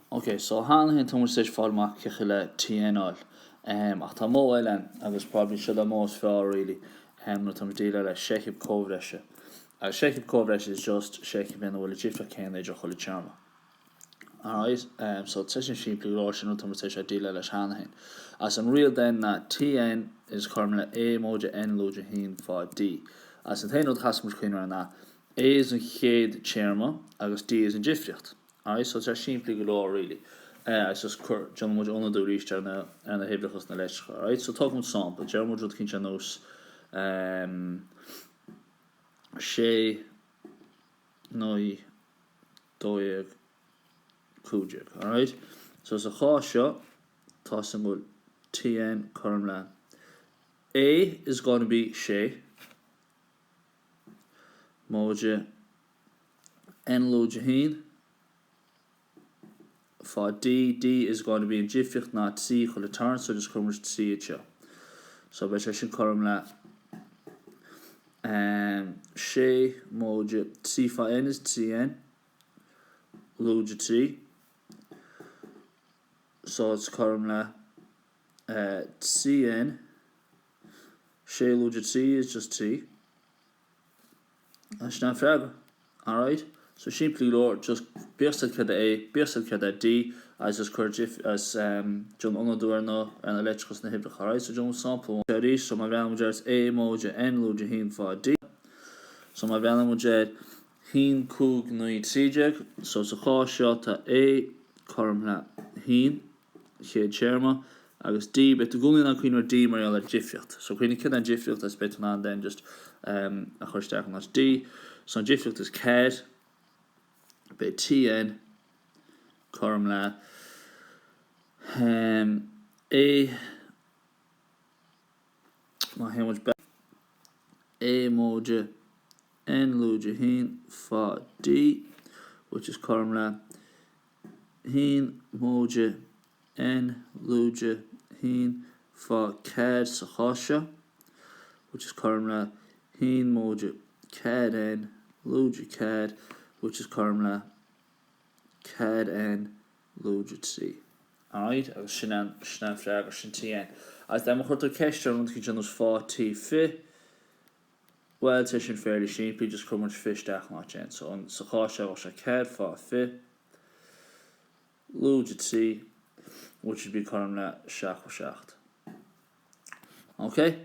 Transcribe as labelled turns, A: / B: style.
A: Okay, so han hen Thomas stage format kechile TNL. Ach tá mó eilen agus probably should have most for really. No Thomas dealer like shake coverage. Shake coverage is just shake in the will jift can they just hold charm. Alright, so it's session simply Russian Thomas stage dealer like han hen. As I'm real then that TN is currently A moja N loja hin for D. As an hen has much cleaner than that. A is in head charma, agus D is in jifricht. Alright, so it's simply galore really. It's just John would only do reach and the Hebrews na lesh. Alright, so talking sample, John would kincha nos she noi doig kujik. Alright, so it's a khasha tossing with TN Cormlan. A is going to be she moja N lojahin. For D is going to be in Jiffich, not C, for the turn, so just come to C it. So, I should call him that. She, moja, C for N is TN, Luja T. So, it's call him that. CN, She, Luja T is just T. That's not fair. Alright. So simply Lord just Birsel kada A, Birsel kada D as Kurjif as John Onodurno and electricals na Hebrew. Alright, so John sample so my value just A moja N loja hin for D. So my value just hin kug nuid CJ. So it's a call shot at A Cormla hin here Cherma agus D but the goal in Queen or D Mariella Jifficht. So Queen can Jifficht that's better than then just a horse stack that's D. So Jifficht is CAD. By TN Cormla A my how much better A moja N loja hin for D which is Cormla hin moja N loja hin for CAD Sahasha which is Cormla hin moja CAD N loja CAD which is Cormla CAD N loja C. Alright, I was Shinan Frag or Shintian. As them hurt the question on the channels 40 fi. Well, it's fairly simply just come much fish dash much in. So on Sakasha or CAD for fi loja C, which would be Cormla Shach or Shacht. Okay.